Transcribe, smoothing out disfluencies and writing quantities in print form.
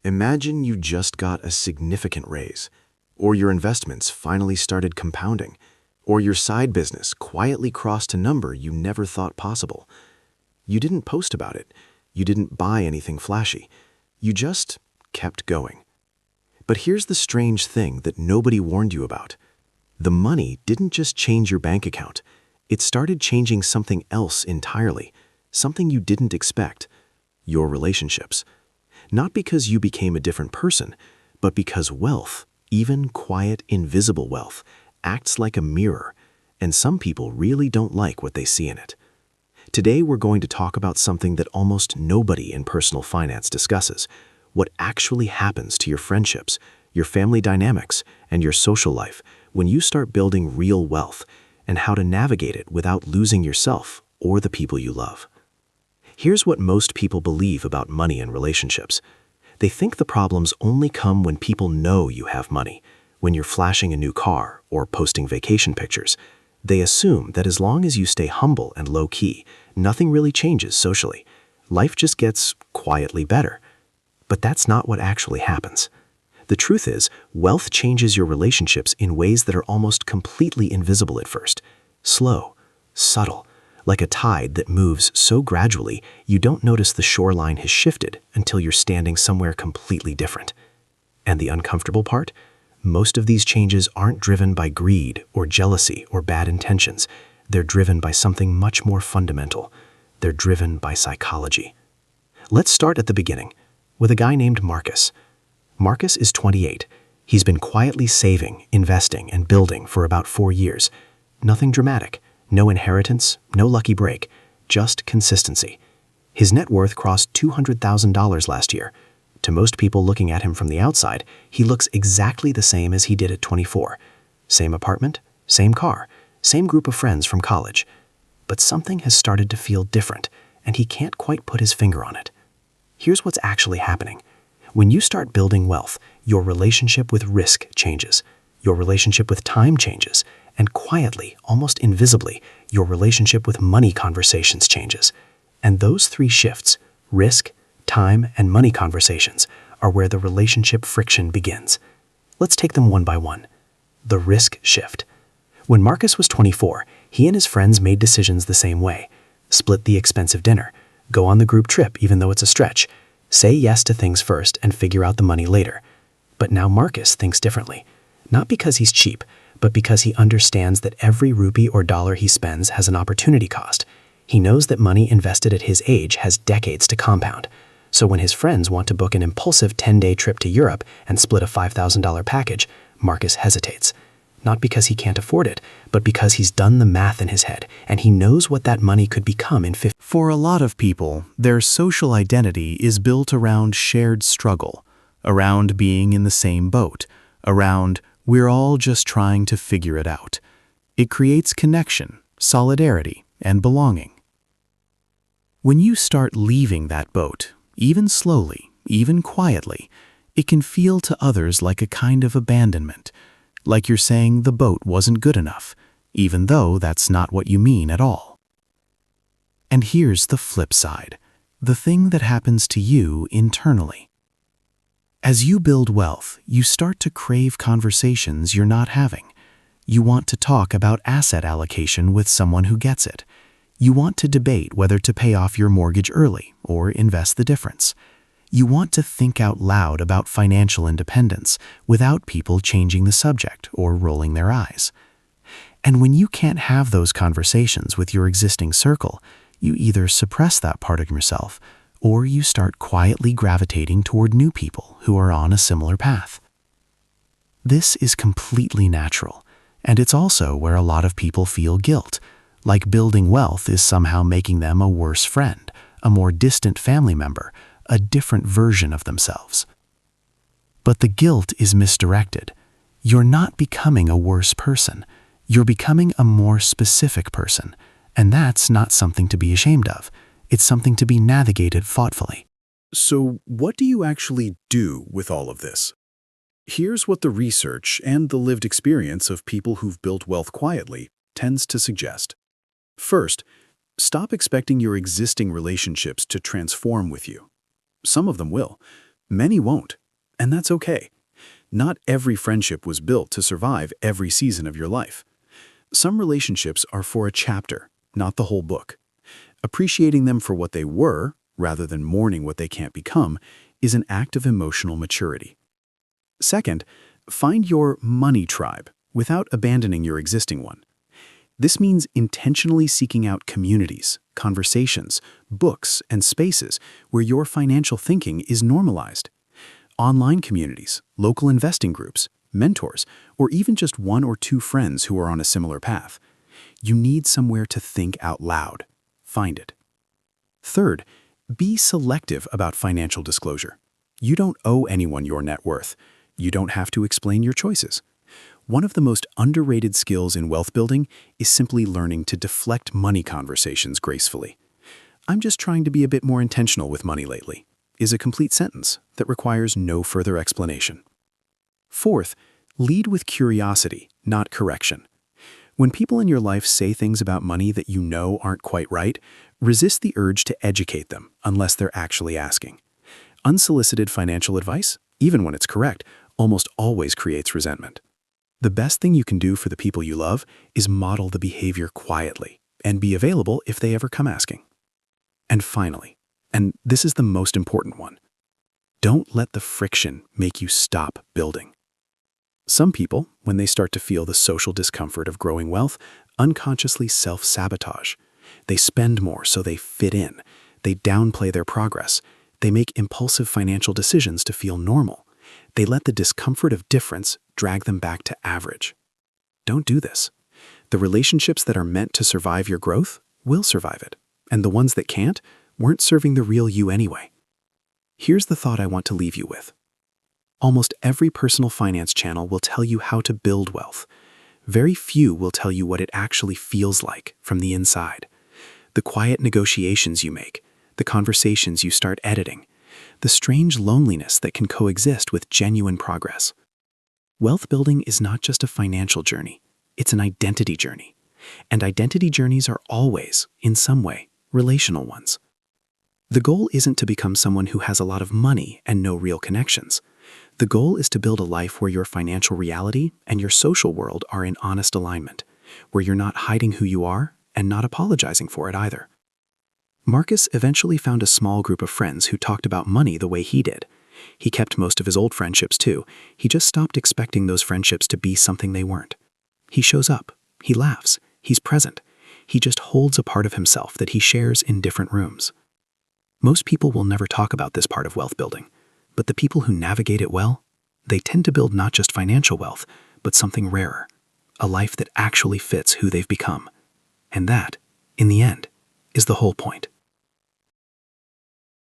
Imagine you just got a significant raise, or your investments finally started compounding, or your side business quietly crossed a number you never thought possible. You didn't post about it. You didn't buy anything flashy. You just kept going. But here's the strange thing that nobody warned you about. The money didn't just change your bank account. It started changing something else entirely, something you didn't expect: your relationships. Not because you became a different person, but because wealth, even quiet, invisible wealth, acts like a mirror, and some people really don't like what they see in it. Today, we're going to talk about something that almost nobody in personal finance discusses: what actually happens to your friendships, your family dynamics, and your social life when you start building real wealth, and how to navigate it without losing yourself or the people you love. Here's what most people believe about money and relationships. They think the problems only come when people know you have money, when you're flashing a new car or posting vacation pictures. They assume that as long as you stay humble and low-key, nothing really changes socially. Life just gets quietly better. But that's not what actually happens. The truth is, wealth changes your relationships in ways that are almost completely invisible at first. Slow, subtle, like a tide that moves so gradually you don't notice the shoreline has shifted until you're standing somewhere completely different. And the uncomfortable part? Most of these changes aren't driven by greed or jealousy or bad intentions. They're driven by something much more fundamental. They're driven by psychology. Let's start at the beginning, with a guy named Marcus. Marcus is 28. He's been quietly saving, investing, and building for about 4 years. Nothing dramatic, no inheritance, no lucky break, just consistency. His net worth crossed $200,000 last year. To most people looking at him from the outside, he looks exactly the same as he did at 24. Same apartment, same car, same group of friends from college. But something has started to feel different, and he can't quite put his finger on it. Here's what's actually happening. When you start building wealth, your relationship with risk changes. Your relationship with time changes. And quietly, almost invisibly, your relationship with money conversations changes. And those 3 shifts, risk, time, and money conversations, are where the relationship friction begins. Let's take them one by one. The risk shift. When Marcus was 24, he and his friends made decisions the same way. Split the expensive dinner. Go on the group trip even though it's a stretch. Say yes to things first and figure out the money later. But now Marcus thinks differently. Not because he's cheap, but because he understands that every rupee or dollar he spends has an opportunity cost. He knows that money invested at his age has decades to compound. So when his friends want to book an impulsive 10-day trip to Europe and split a $5,000 package, Marcus hesitates. Not because he can't afford it, but because he's done the math in his head, and he knows what that money could become in 50. For a lot of people, their social identity is built around shared struggle, around being in the same boat, around we're all just trying to figure it out. It creates connection, solidarity, and belonging. When you start leaving that boat, even slowly, even quietly, it can feel to others like a kind of abandonment, like you're saying the boat wasn't good enough, even though that's not what you mean at all. And here's the flip side, the thing that happens to you internally. As you build wealth, you start to crave conversations you're not having. You want to talk about asset allocation with someone who gets it. You want to debate whether to pay off your mortgage early or invest the difference. You want to think out loud about financial independence without people changing the subject or rolling their eyes. And when you can't have those conversations with your existing circle, you either suppress that part of yourself or you start quietly gravitating toward new people who are on a similar path. This is completely natural, and it's also where a lot of people feel guilt, like building wealth is somehow making them a worse friend, a more distant family member, a different version of themselves. But the guilt is misdirected. You're not becoming a worse person. You're becoming a more specific person, and that's not something to be ashamed of. It's something to be navigated thoughtfully. So what do you actually do with all of this? Here's what the research and the lived experience of people who've built wealth quietly tends to suggest. First, stop expecting your existing relationships to transform with you. Some of them will, Many won't, and that's okay. Not every friendship was built to survive every season of your life. Some relationships are for a chapter, not the whole book. Appreciating them for what they were, rather than mourning what they can't become, is an act of emotional maturity. Second, find your money tribe without abandoning your existing one. This means intentionally seeking out communities, conversations, books, and spaces where your financial thinking is normalized. Online communities, local investing groups, mentors, or even just one or two friends who are on a similar path. You need somewhere to think out loud. Find it. Third, be selective about financial disclosure. You don't owe anyone your net worth. You don't have to explain your choices. One of the most underrated skills in wealth building is simply learning to deflect money conversations gracefully. "I'm just trying to be a bit more intentional with money lately," is a complete sentence that requires no further explanation. Fourth, lead with curiosity, not correction. When people in your life say things about money that you know aren't quite right, resist the urge to educate them unless they're actually asking. Unsolicited financial advice, even when it's correct, almost always creates resentment. The best thing you can do for the people you love is model the behavior quietly and be available if they ever come asking. And finally, and this is the most important one, don't let the friction make you stop building. Some people, when they start to feel the social discomfort of growing wealth, unconsciously self-sabotage. They spend more so they fit in. They downplay their progress. They make impulsive financial decisions to feel normal. They let the discomfort of difference drag them back to average. Don't do this. The relationships that are meant to survive your growth will survive it, and the ones that can't weren't serving the real you anyway. Here's the thought I want to leave you with. Almost every personal finance channel will tell you how to build wealth. Very few will tell you what it actually feels like from the inside. The quiet negotiations you make, the conversations you start editing, the strange loneliness that can coexist with genuine progress. Wealth building is not just a financial journey, it's an identity journey. And identity journeys are always, in some way, relational ones. The goal isn't to become someone who has a lot of money and no real connections. The goal is to build a life where your financial reality and your social world are in honest alignment, where you're not hiding who you are and not apologizing for it either. Marcus eventually found a small group of friends who talked about money the way he did. He kept most of his old friendships too. He just stopped expecting those friendships to be something they weren't. He shows up, he laughs, he's present. He just holds a part of himself that he shares in different rooms. Most people will never talk about this part of wealth building, but the people who navigate it well, they tend to build not just financial wealth, but something rarer, a life that actually fits who they've become. And that, in the end, is the whole point.